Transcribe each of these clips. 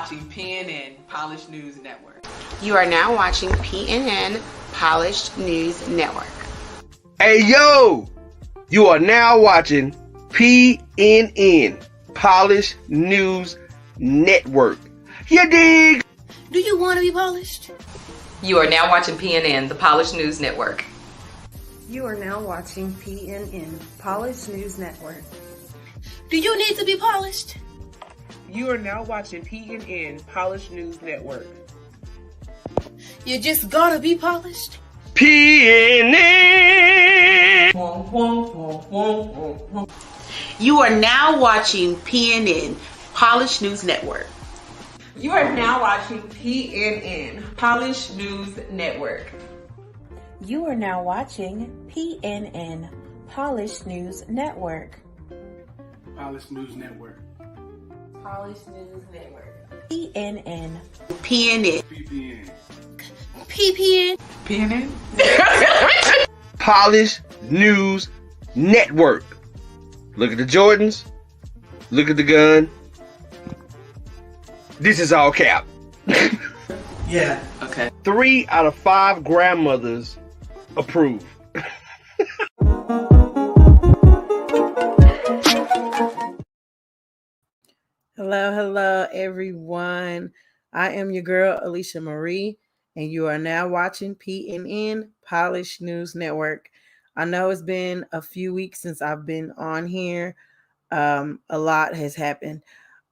watching PNN Polished News Network. You are now watching PNN Polished News Network. Hey, yo! You are now watching PNN Polished News Network. You dig? Do you want to be polished? You are now watching PNN, the Polished News Network. You are now watching PNN Polished News Network. Do you need to be polished? You are now watching PNN Polished News Network. You just gotta be polished. PNN! You are now watching PNN Polished News Network. You are now watching PNN Polished News Network. You are now watching PNN Polished News Network. Polished News Network. Polished News Network. PNN. PNN. PPN. PPN. PNN? Polished News Network. Look at the Jordans. Look at the gun. This is all cap. Yeah. Okay. 3 out of 5 grandmothers approve. Hello, everyone. I am your girl, Alicia Marie, and you are now watching PNN Polished News Network. I know it's been a few weeks since I've been on here. A lot has happened,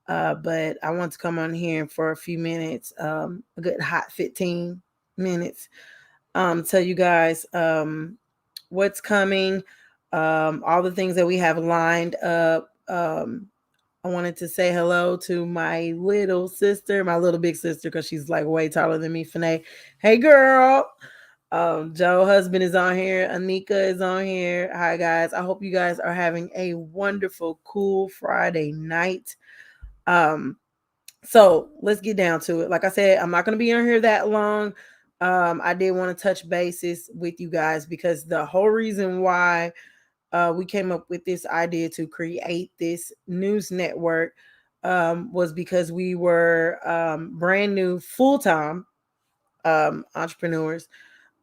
but I want to come on here for a few minutes, a good hot 15 minutes, tell you guys what's coming, all the things that we have lined up. I wanted to say hello to my little sister, my little big sister, because she's like way taller than me, Fanae. Hey, girl. Joe husband is on here. Anika is on here. Hi, guys. I hope you guys are having a wonderful, cool Friday night. So let's get down to it. Like I said, I'm not going to be on here that long. I did want to touch bases with you guys because the whole reason why we came up with this idea to create this news network was because we were brand new full-time entrepreneurs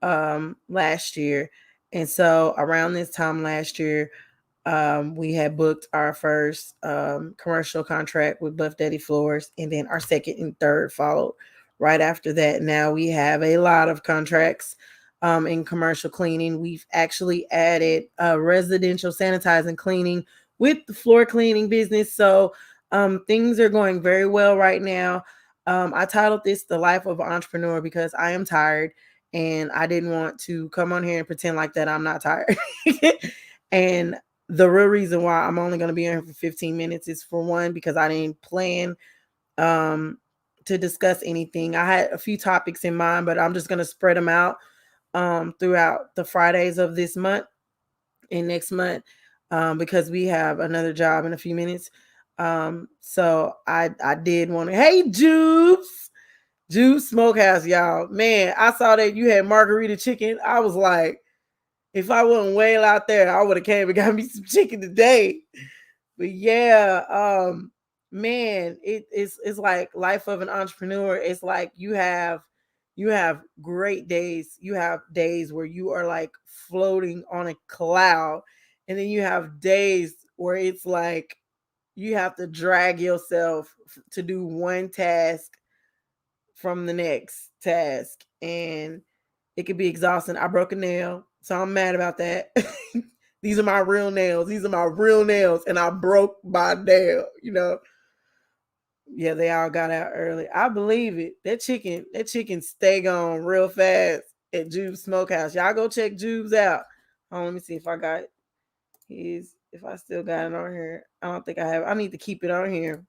last year. And so around this time last year, we had booked our first commercial contract with Buff Daddy Floors, and then our second and third followed right after that. Now we have a lot of contracts in commercial cleaning. We've actually added residential sanitizing cleaning with the floor cleaning business. So things are going very well right now. I titled this The Life of an Entrepreneur because I am tired and I didn't want to come on here and pretend like that I'm not tired. And the real reason why I'm only going to be on here for 15 minutes is, for one, because I didn't plan to discuss anything. I had a few topics in mind, but I'm just going to spread them out throughout the Fridays of this month and next month because we have another job in a few minutes. So I did want to, hey, Juice Smokehouse, y'all. Man, I saw that you had margarita chicken. I was like, if I wasn't way out there, I would have came and got me some chicken today. But yeah, man, it's like life of an entrepreneur. It's like you have great days. You have days where you are like floating on a cloud, and then you have days where it's like you have to drag yourself to do one task from the next task, and it could be exhausting. I broke a nail, so I'm mad about that. These are my real nails. And I broke my nail, Yeah, they all got out early. I believe it. That chicken stay gone real fast at Jube's Smokehouse. Y'all go check Jube's out. Let me see if I got if I still got it on here. I don't think I have. I need to keep it on here.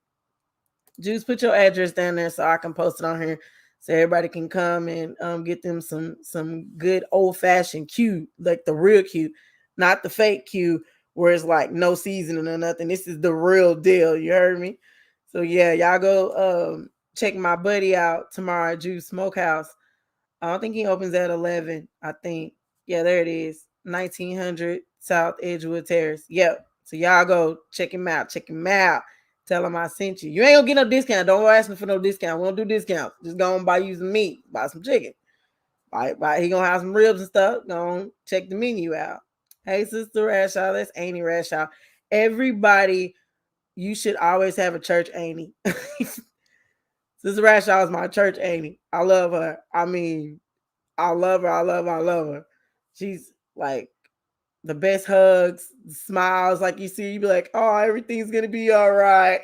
Juice, put your address down there so I can post it on here so everybody can come and get them some good old-fashioned Q, like the real Q, not the fake Q where it's like no seasoning or nothing. This is the real deal. You heard me? So yeah, y'all go check my buddy out tomorrow at Juice Smokehouse. I don't think he opens at 11. I think. Yeah, there it is. 1900 South Edgewood Terrace. Yep. So y'all go check him out. Tell them I sent you. You ain't gonna get no discount. Don't go asking for no discount. We don't do discounts. Just go and buy you some meat, buy some chicken. Buy. He gonna have some ribs and stuff. Go on, check the menu out. Hey, Sister Rashaw, that's Amy Rashaw. Everybody, you should always have a church Amy. Sister Rashaw is my church Amy. I love her. I mean, I love her. I love her. She's like the best hugs, smiles. Like you see, you be like, oh, everything's gonna be all right.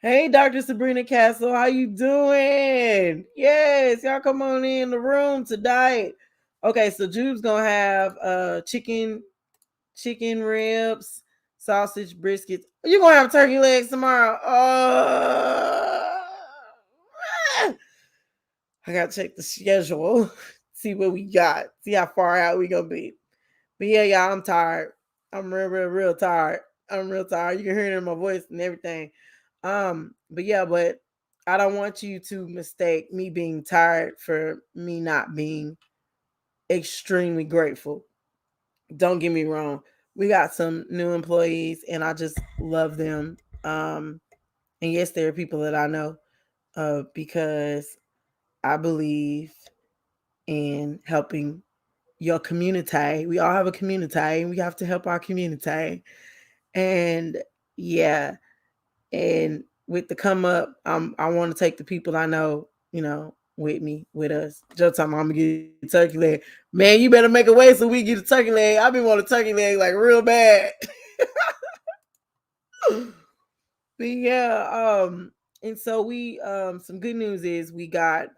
Hey, Dr. Sabrina Castle, how you doing? Yes, y'all come on in the room tonight. Okay, so Jube's gonna have chicken ribs, sausage, briskets. You're gonna have turkey legs tomorrow. I gotta check the schedule, see what we got, see how far out we gonna be. But yeah, y'all, I'm tired. I'm real tired. I'm real tired. You can hear it in my voice and everything. But I don't want you to mistake me being tired for me not being extremely grateful. Don't get me wrong. We got some new employees and I just love them. And yes, there are people that I know because I believe in helping your community. We all have a community and we have to help our community. And yeah, and with the come up, I want to take the people I know, with me, with us. Just time I'm gonna get a turkey leg. Man, you better make a way so we get a turkey leg. I've been wanting a turkey leg like real bad. But yeah, and so we some good news is we got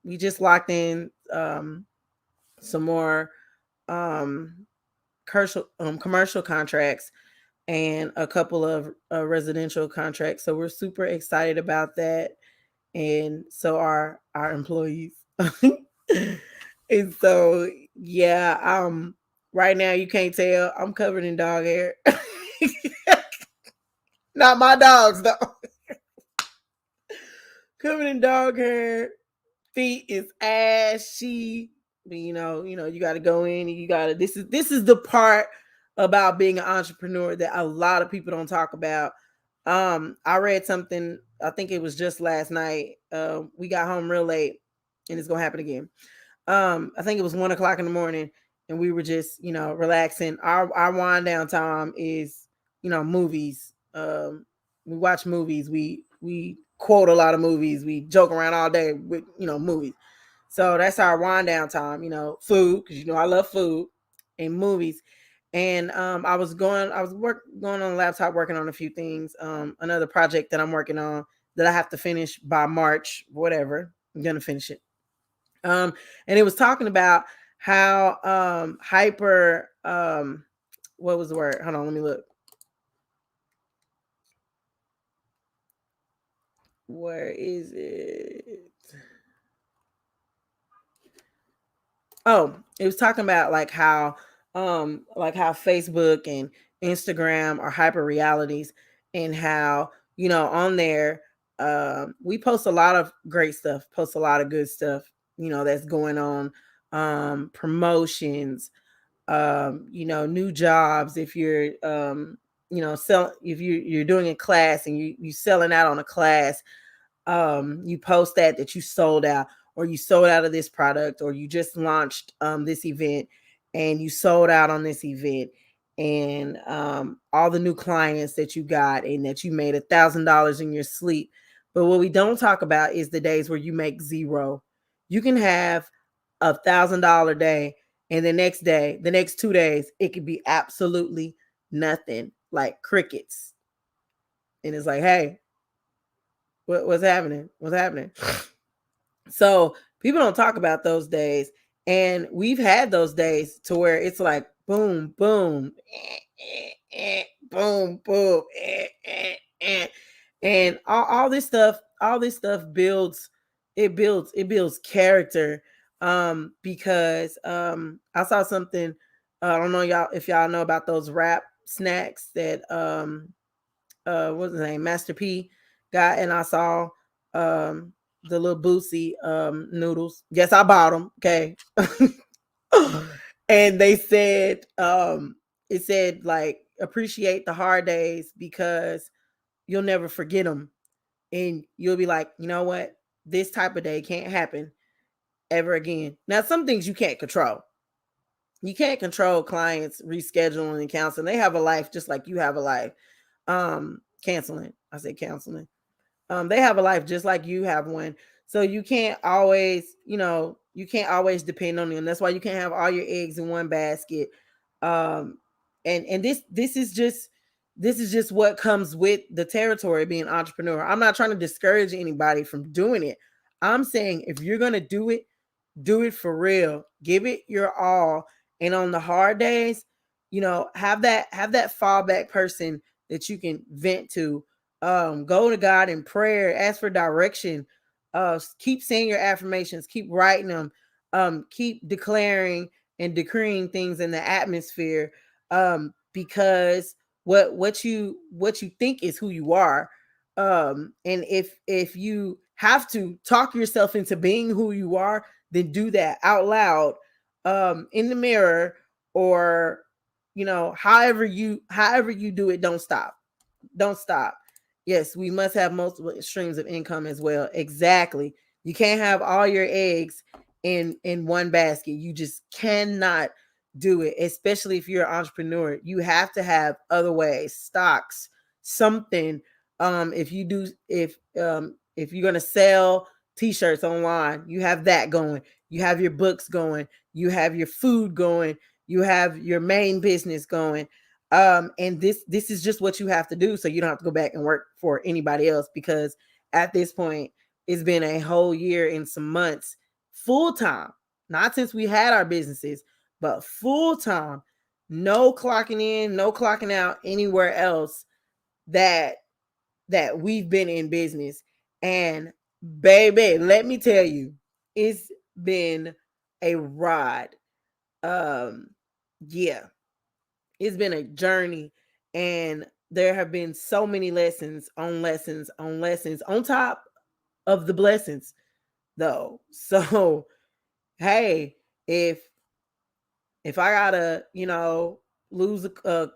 we just locked in some more commercial contracts and a couple of residential contracts. So we're super excited about that. And so are our employees. And so, yeah, right now you can't tell I'm covered in dog hair. Not my dogs though. Covered in dog hair. Feet is ashy. But you got to go in and you got to, this is the part about being an entrepreneur that a lot of people don't talk about. I read something, I think it was just last night. We got home real late and it's going to happen again. I think it was 1:00 in the morning and we were just, relaxing. Our wind down time is, movies. We watch movies. We quote a lot of movies. We joke around all day with, movies. So that's our wind down time, food, because I love food and movies. And I was going on the laptop working on a few things. Another project that I'm working on that I have to finish by March, whatever. I'm gonna finish it. And it was talking about how hyper what was the word? Hold on, let me look. Where is it? Oh, it was talking about like how Facebook and Instagram are hyper realities and how, on there, we post a lot of great stuff, post a lot of good stuff, that's going on, promotions, new jobs. If you're, if you're doing a class and you selling out on a class, you post that you sold out, or you sold out of this product, or you just launched this event and you sold out on this event, and all the new clients that you got and that you made $1,000 in your sleep. But what we don't talk about is the days where you make zero. You can have $1,000 day, and the next day, the next 2 days, it could be absolutely nothing, like crickets. And it's like, hey, what's happening? What's happening? So people don't talk about those days. And we've had those days to where it's like, boom, boom, boom, boom. And all this stuff builds character. Because I saw something, I don't know if y'all know about those wrap snacks that what's his name, Master P got, and I saw the little Boosie noodles. Yes, I bought them. Okay. And they said, it said like appreciate the hard days because you'll never forget them. And you'll be like, you know what? This type of day can't happen ever again. Now, some things you can't control. You can't control clients rescheduling and counseling. They have a life just like you have a life. Canceling. I say counseling. They have a life just like you have one. So you can't always, you can't always depend on them. That's why you can't have all your eggs in one basket. And this is just what comes with the territory of being an entrepreneur. I'm not trying to discourage anybody from doing it. I'm saying if you're gonna do it for real. Give it your all. And on the hard days, have that fallback person that you can vent to. Go to God in prayer, ask for direction. Keep saying your affirmations, keep writing them, keep declaring and decreeing things in the atmosphere. Because what you think is who you are. And if you have to talk yourself into being who you are, then do that out loud, in the mirror, or however you do it. Don't stop. Yes, we must have multiple streams of income as well. Exactly. You can't have all your eggs in one basket. You just cannot do it, especially if you're an entrepreneur. You have to have other ways, stocks, something. If you're going to sell t-shirts online, you have that going. You have your books going. You have your food going. You have your main business going. And this is just what you have to do. So you don't have to go back and work for anybody else, because at this point, it's been a whole year and some months full time, not since we had our businesses, but full time, no clocking in, no clocking out anywhere else that we've been in business. And baby, let me tell you, it's been a ride. Yeah, it's been a journey, and there have been so many lessons on top of the blessings, though. So, hey, if I gotta, lose a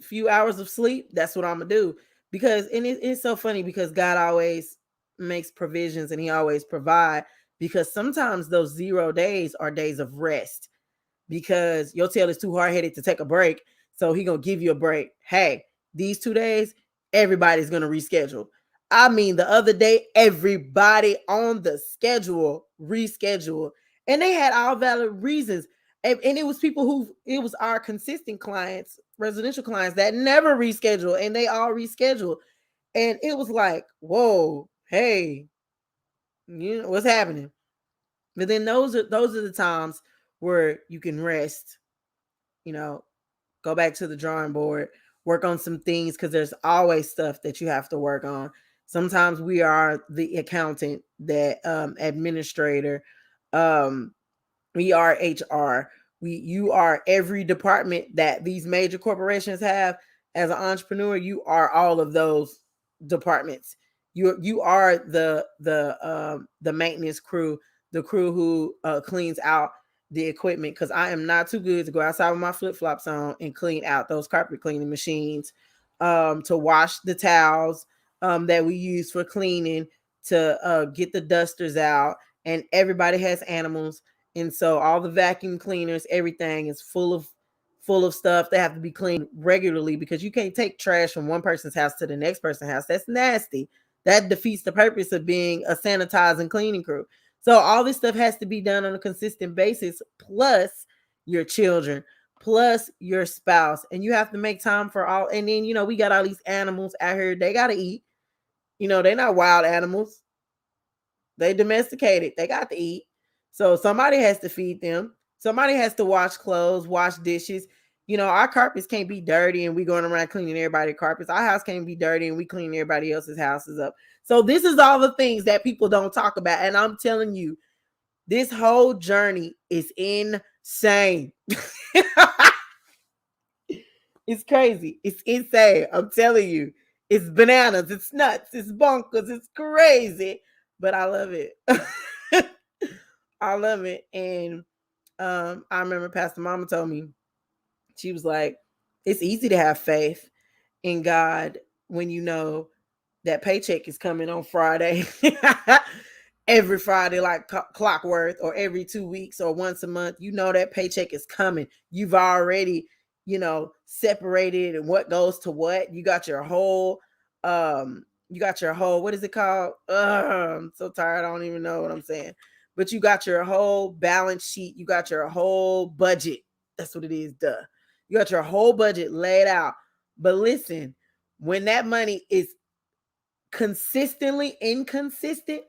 few hours of sleep, that's what I'm gonna do. Because, and it's so funny because God always makes provisions and he always provide, because sometimes those 0 days are days of rest, because your tail is too hard-headed to take a break. So he gonna give you a break. Hey, these 2 days, everybody's gonna reschedule. I mean, the other day, everybody on the schedule rescheduled, and they had all valid reasons. And it was it was our consistent clients, residential clients, that never reschedule, and they all rescheduled. And it was like, whoa, hey, what's happening? But then those are the times where you can rest, go back to the drawing board, work on some things, because there's always stuff that you have to work on. Sometimes we are the accountant, that administrator, we are HR. You are every department that these major corporations have. As an entrepreneur, you are all of those departments. You are the maintenance crew, the crew who cleans out the equipment, because I am not too good to go outside with my flip-flops on and clean out those carpet cleaning machines, to wash the towels that we use for cleaning, to get the dusters out. And everybody has animals, and so all the vacuum cleaners, everything is full of stuff that have to be cleaned regularly, because you can't take trash from one person's house to the next person's house. That's nasty. That defeats the purpose of being a sanitizing cleaning crew. So all this stuff has to be done on a consistent basis, plus your children, plus your spouse. And you have to make time for all. And then, we got all these animals out here. They got to eat. They're not wild animals. They domesticated. They got to eat. So somebody has to feed them. Somebody has to wash clothes, wash dishes. Our carpets can't be dirty and we going around cleaning everybody's carpets. Our house can't be dirty and we clean everybody else's houses up. So this is all the things that people don't talk about. And I'm telling you, this whole journey is insane. It's crazy. It's insane. I'm telling you, it's bananas. It's nuts. It's bonkers. It's crazy. But I love it. I love it. And I remember Pastor Mama told me, she was like, It's easy to have faith in God when you know that paycheck is coming on Friday, every Friday, like clockwork, or every 2 weeks or once a month. You know that paycheck is coming. You've already, separated and what goes to what. You got your whole, what is it called? I'm so tired. I don't even know what I'm saying. But you got your whole balance sheet. You got your whole budget. That's what it is. Duh. You got your whole budget laid out. But listen, when that money is consistently inconsistent,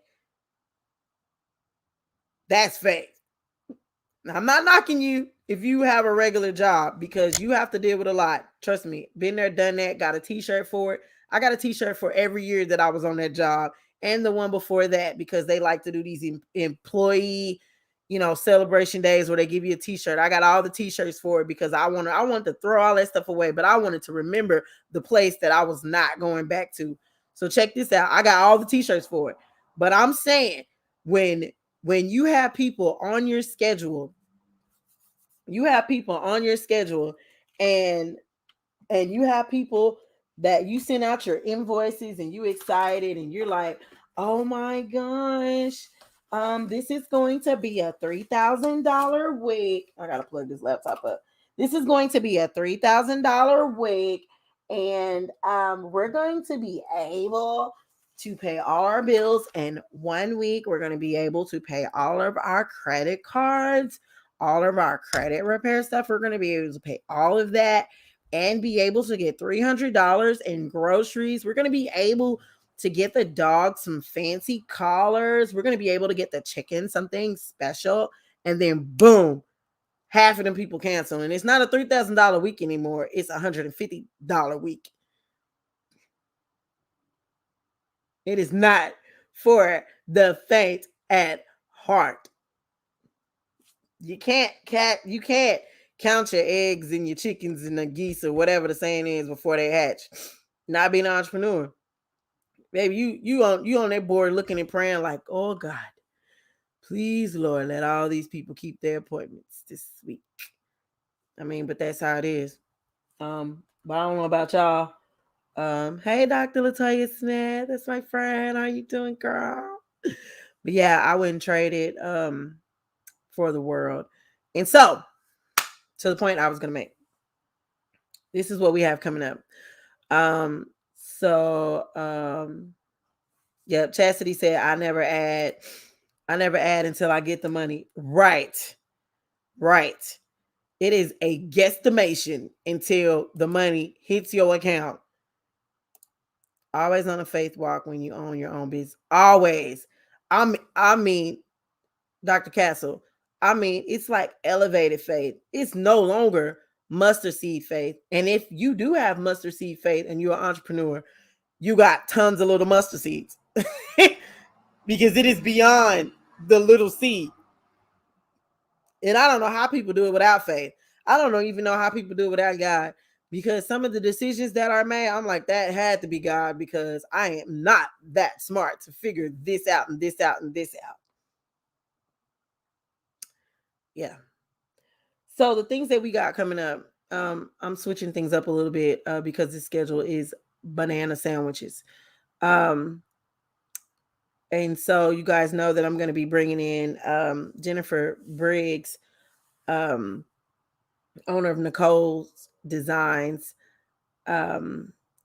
that's faith. Now, I'm not knocking you if you have a regular job, because you have to deal with a lot. Trust me, been there, done that, got a t-shirt for it. I got a t-shirt for every year that I was on that job and the one before that, because they like to do these employee, celebration days where they give you a t-shirt. I got all the t-shirts for it because I wanted to throw all that stuff away, but I wanted to remember the place that I was not going back to. So check this out. I got all the t-shirts for it. But I'm saying, when you have people on your schedule, and you have people that you send out your invoices and you excited and you're like, oh my gosh, this is going to be a $3,000 week. I gotta plug this laptop up. This is going to be a $3,000 week, and we're going to be able to pay all our bills in 1 week. We're going to be able to pay all of our credit cards, all of our credit repair stuff. We're going to be able to pay all of that and be able to get $300 in groceries. We're going to be able to get the dog some fancy collars. We're going to be able to get the chicken something special. And then boom, half of them people cancel. And it's not a $3,000 week anymore. It's a $150 week. It is not for the faint at heart. You can't count your eggs and your chickens and the geese or whatever the saying is before they hatch. Not being an entrepreneur. Baby, you on that board looking and praying like, oh God, please, Lord, let all these people keep their appointments this week. I mean, but that's how it is. But I don't know about y'all. Hey, Dr. Latoya Smith, that's my friend. How you doing, girl? But yeah, I wouldn't trade it for the world. And so, to the point I was gonna make, this is what we have coming up. Yeah, Chastity said, I never add until I get the money. Right. It is a guesstimation until the money hits your account. Always on a faith walk when you own your own business. Always. I mean, Dr. Castle, it's like elevated faith. It's no longer mustard seed faith. And if you do have mustard seed faith and you're an entrepreneur, you got tons of little mustard seeds because it is beyond the little seed. And I don't know how people do it without faith. I don't even know how people do it without God, because some of the decisions that are made, I'm like, that had to be God, because I am not that smart to figure this out and this out and this out. Yeah. So the things that we got coming up, I'm switching things up a little bit because the schedule is banana sandwiches. And so you guys know that I'm going to be bringing in Jennifer Briggs, owner of Nicole's Designs.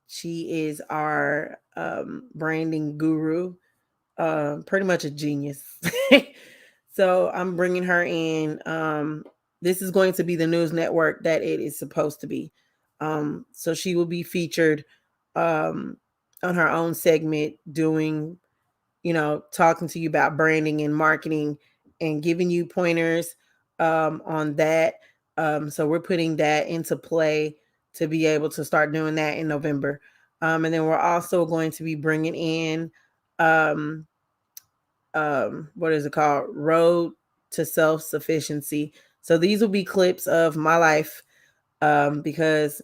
She is our branding guru, pretty much a genius. So I'm bringing her in. This is going to be the news network that it is supposed to be. So she will be featured on her own segment, doing, talking to you about branding and marketing and giving you pointers on that. So we're putting that into play to be able to start doing that in November. And then we're also going to be bringing in, what is it called? Road to Self-Sufficiency. So these will be clips of my life, because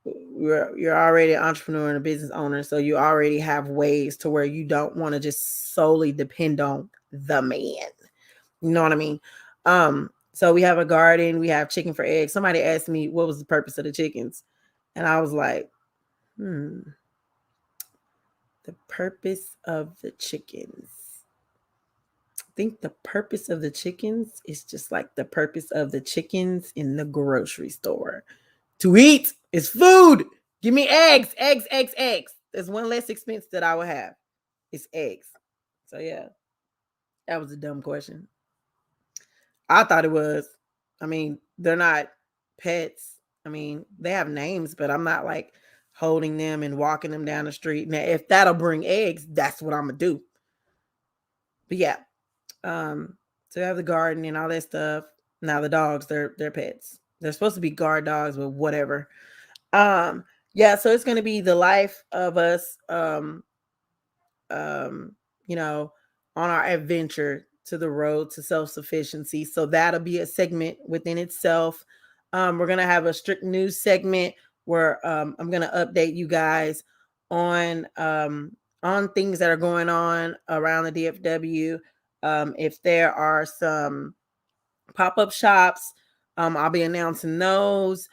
you're already an entrepreneur and a business owner. So you already have ways to where you don't want to just solely depend on the man. You know what I mean? So we have a garden, we have chicken for eggs. Somebody asked me what was the purpose of the chickens. And I was like, the purpose of the chickens. I think the purpose of the chickens is just like the purpose of the chickens in the grocery store. To eat is food. Give me eggs, eggs, eggs, eggs. There's one less expense that I would have. It's eggs. So yeah, that was a dumb question. I thought it was. I mean, they're not pets. I mean, they have names, but I'm not like holding them and walking them down the street. Now, if that'll bring eggs, that's what I'm gonna do. But yeah, so you have the garden and all that stuff. Now the dogs, they're pets. They're supposed to be guard dogs, but whatever. Yeah, so it's gonna be the life of us, you know, on our adventure to the road to self-sufficiency. So that'll be a segment within itself. We're gonna have a strict news segment where I'm gonna update you guys on things that are going on around the DFW. If there are some pop-up shops, I'll be announcing those.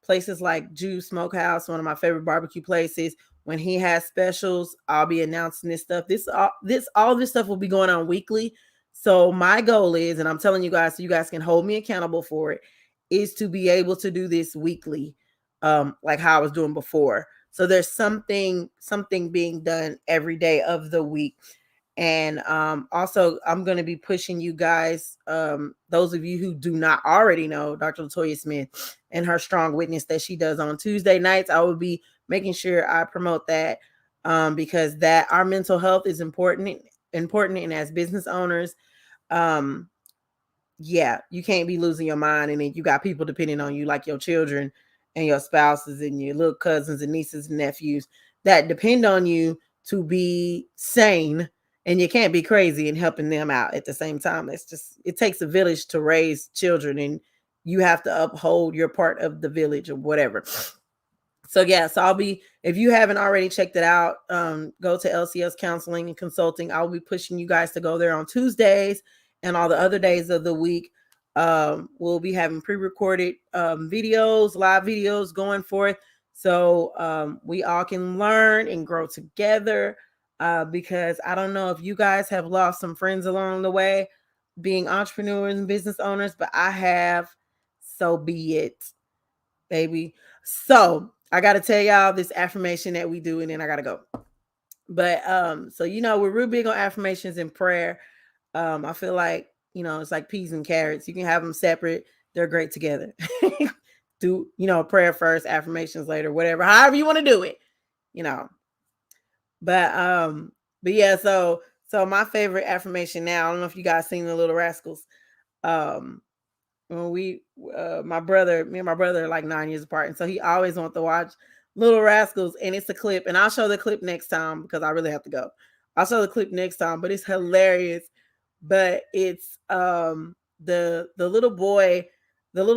Places like Juice Smokehouse, one of my favorite barbecue places. When he has specials, I'll be announcing this stuff. All this stuff will be going on weekly. So my goal is, and I'm telling you guys, so you guys can hold me accountable for it, is to be able to do this weekly, like how I was doing before. So there's something being done every day of the week. And also, I'm going to be pushing you guys, those of you who do not already know Dr. Latoya Smith and her Strong Witness that she does on Tuesday nights. I will be making sure I promote that because that our mental health is important. And as business owners, yeah, you can't be losing your mind. And then you got people depending on you, like your children and your spouses and your little cousins and nieces and nephews that depend on you to be sane. And you can't be crazy and helping them out at the same time. It takes a village to raise children, and you have to uphold your part of the village or whatever. So yeah, so if you haven't already checked it out, go to LCS Counseling and Consulting. I'll be pushing you guys to go there on Tuesdays and all the other days of the week. We'll be having pre-recorded videos, live videos going forth. So we all can learn and grow together. Because I don't know if you guys have lost some friends along the way being entrepreneurs and business owners, but I have. So be it, baby. So I got to tell y'all this affirmation that we do, and then I got to go. But so we're real big on affirmations and prayer. I feel like it's like peas and carrots. You can have them separate. They're great together. Do prayer first, affirmations later, whatever. However you want to do it. But yeah, so my favorite affirmation now, I don't know if you guys seen the Little Rascals. When me and my brother are like 9 years apart, and so he always wants to watch Little Rascals, and it's a clip, and I'll show the clip next time because I really have to go. I'll show the clip next time, but it's hilarious. But it's the little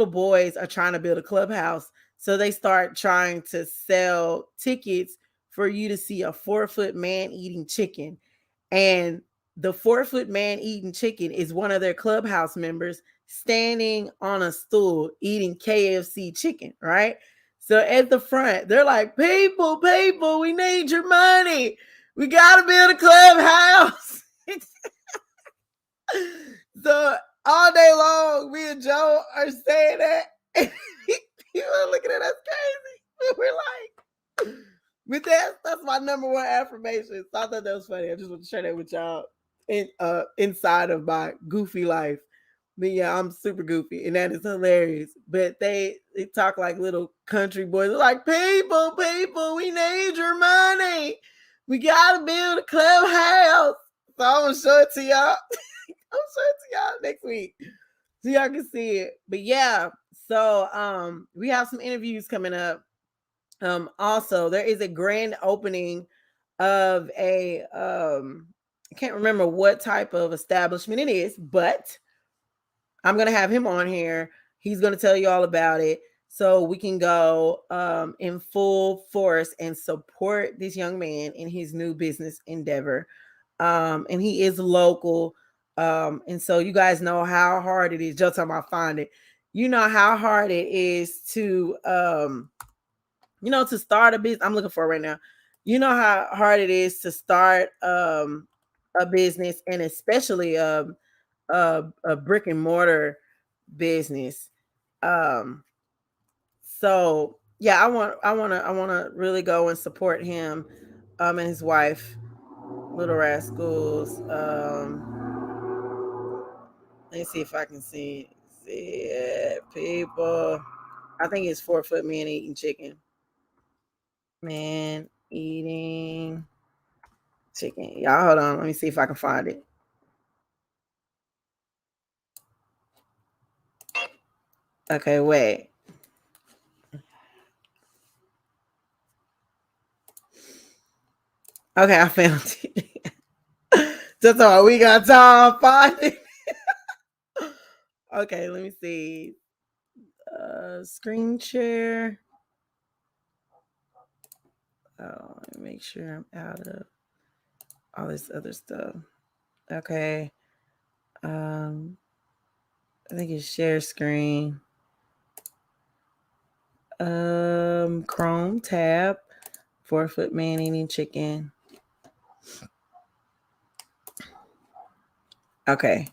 boys are trying to build a clubhouse, so they start trying to sell tickets for you to see a 4-foot man eating chicken. And the 4-foot man eating chicken is one of their clubhouse members standing on a stool eating KFC chicken, right? So at the front, they're like, people, we need your money. We got to build a clubhouse. So all day long, me and Joe are saying that. And people are looking at us crazy. We're like, but that's my number one affirmation. So I thought that was funny. I just want to share that with y'all inside of my goofy life. But yeah, I'm super goofy, and that is hilarious. But they talk like little country boys. They're like, people, we need your money. We gotta build a clubhouse. So I'm gonna show it to y'all. I'm showing it to y'all next week, so y'all can see it. But yeah, so we have some interviews coming up. Also, there is a grand opening of a I can't remember what type of establishment it is, but I'm gonna have him on here. He's gonna tell you all about it, so we can go in full force and support this young man in his new business endeavor. And he is local, and so you guys know how hard it is. Just talking about find it, you know how hard it is to to start a business. I'm looking for it right now. You know how hard it is to start a business, and especially a brick and mortar business. So yeah, I want to really go and support him and his wife, Little Rascals. Let me see if I can see it, people. I think it's 4-foot man eating chicken. Man eating chicken. Y'all hold on. Let me see if I can find it. Okay, wait. Okay, I found it. Just all we got time find it. Okay, let me see. Screen share. Oh, let me make sure I'm out of all this other stuff. Okay. I think it's share screen. Chrome tab. 4-foot man eating chicken. Okay.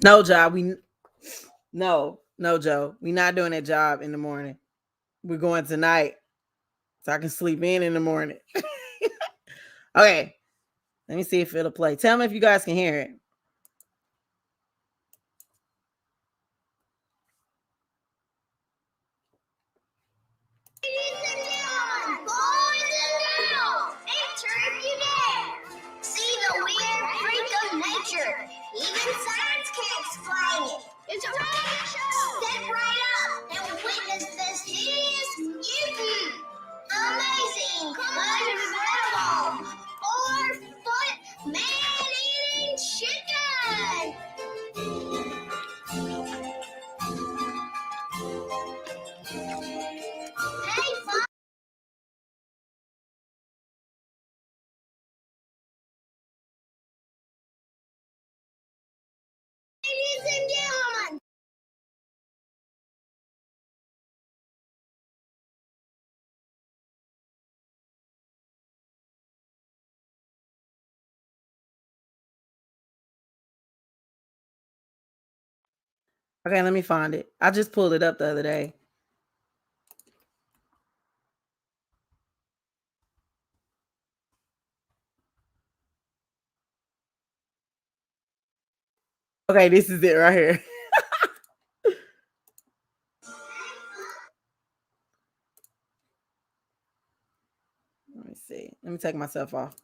No, job. No, Joe. We're not doing that job in the morning. We're going tonight, so I can sleep in the morning. Okay. Let me see if it'll play. Tell me if you guys can hear it. Ladies and gentlemen, boys and girls, enter if you dare. See the weird freak of nature. Even science can't explain it. It's a radio show. Step right up and witness this hideous mutant. Amazing, but incredible. 4-foot man-eating chicken. Hey, fun. Ladies and gentlemen. Okay, let me find it. I just pulled it up the other day. Okay, this is it right here. Let me see. Let me take myself off.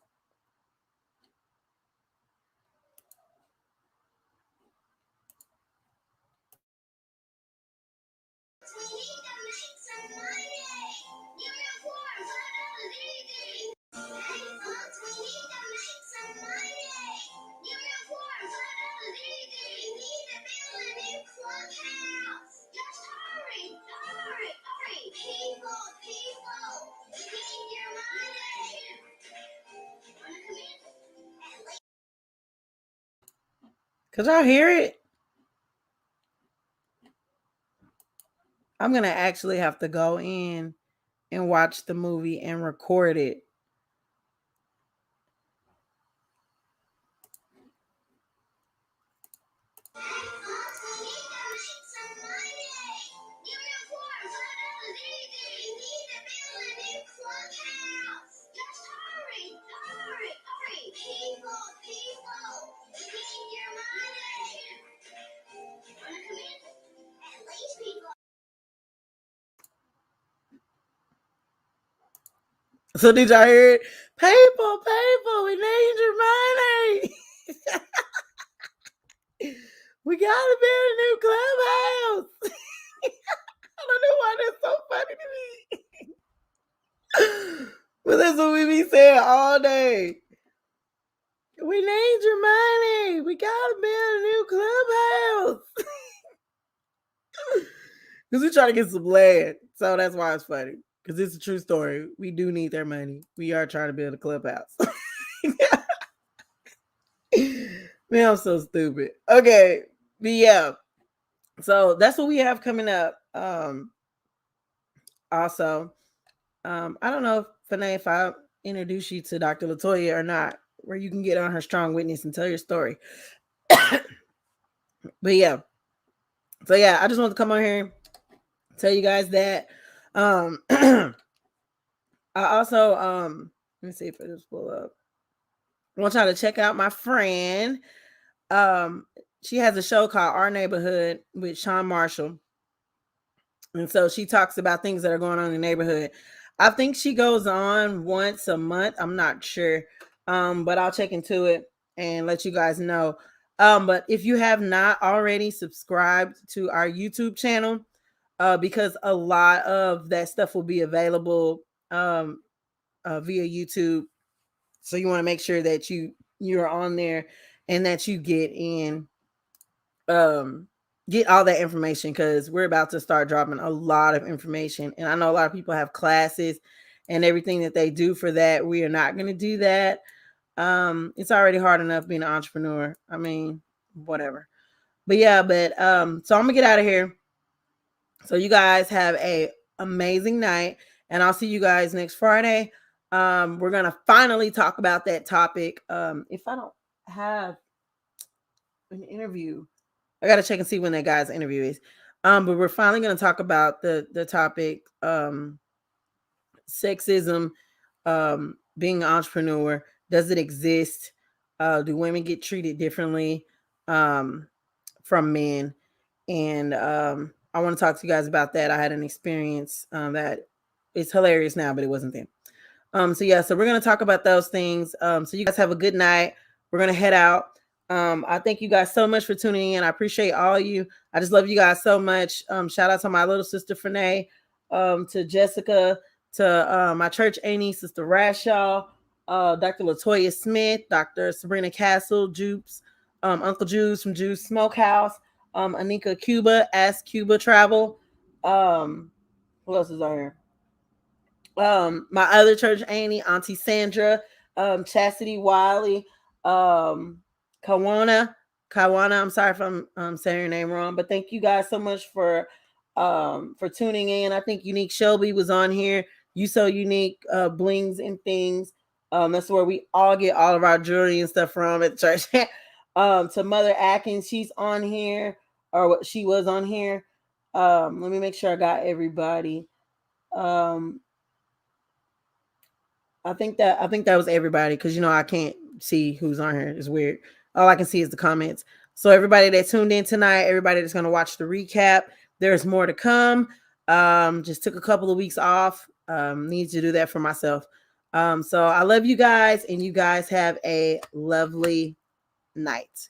We need to make some money. Uniforms are leaving. Hey, folks, we need to make some money. Uniforms are leaving. We need to build a new clubhouse. Just hurry, hurry, hurry. People, we need your money. Wanna come in? Could y'all hear it? I'm going to actually have to go in and watch the movie and record it. So did y'all hear it? People, we need your money. We gotta build a new clubhouse. I don't know why that's so funny to me. But that's what we be saying all day. We need your money. We gotta build a new clubhouse. Because we trying to get some land. So that's why it's funny. Because it's a true story. We do need their money. We are trying to build a clubhouse. Man, I'm so stupid. Okay. But yeah. So that's what we have coming up. Also, I don't know, Fanae, if I introduce you to Dr. Latoya or not, where you can get on her strong witness and tell your story. But yeah. So yeah, I just want to come on here, tell you guys that. I also let me see if I just pull up. I want y'all to check out my friend. She has a show called Our Neighborhood with Sean Marshall. And so she talks about things that are going on in the neighborhood. I think she goes on once a month. I'm not sure. But I'll check into it and let you guys know. But if you have not already subscribed to our YouTube channel, because a lot of that stuff will be available via YouTube. So you want to make sure that you're on there and that you get all that information, because we're about to start dropping a lot of information. And I know a lot of people have classes and everything that they do for that. We are not going to do that. It's already hard enough being an entrepreneur. I mean, whatever. But yeah, so I'm gonna get out of here. So you guys have a amazing night, and I'll see you guys next Friday. We're gonna finally talk about that topic. If I don't have an interview, I gotta check and see when that guy's interview is. But we're finally gonna talk about the topic, sexism, being an entrepreneur. Does it exist? Do women get treated differently from men? And I want to talk to you guys about that. I had an experience that is hilarious now, but it wasn't then. So we're going to talk about those things. So you guys have a good night. We're going to head out. I thank you guys so much for tuning in. I appreciate all you. I just love you guys so much. Shout out to my little sister, Fanae, to Jessica, to my church auntie, Sister Rashaw, Dr. Latoya Smith, Dr. Sabrina Castle, Jupes, Uncle Juice from Juice Smokehouse, Anika Cuba, Ask Cuba Travel. Who else is on here? My other church auntie, Auntie Sandra, Chastity Wiley, Kawana. I'm sorry if I'm saying your name wrong, but thank you guys so much for tuning in. I think Unique Shelby was on here. You So Unique, Blings and Things. That's where we all get all of our jewelry and stuff from at the church. To Mother Atkins, she's on here, or what she was on here. Let me make sure I got everybody. I think that was everybody, because I can't see who's on here. It's weird. All I can see is the comments. So everybody that tuned in tonight, everybody that's going to watch the recap, there's more to come. Just took a couple of weeks off. Need to do that for myself. So I love you guys, and you guys have a lovely night.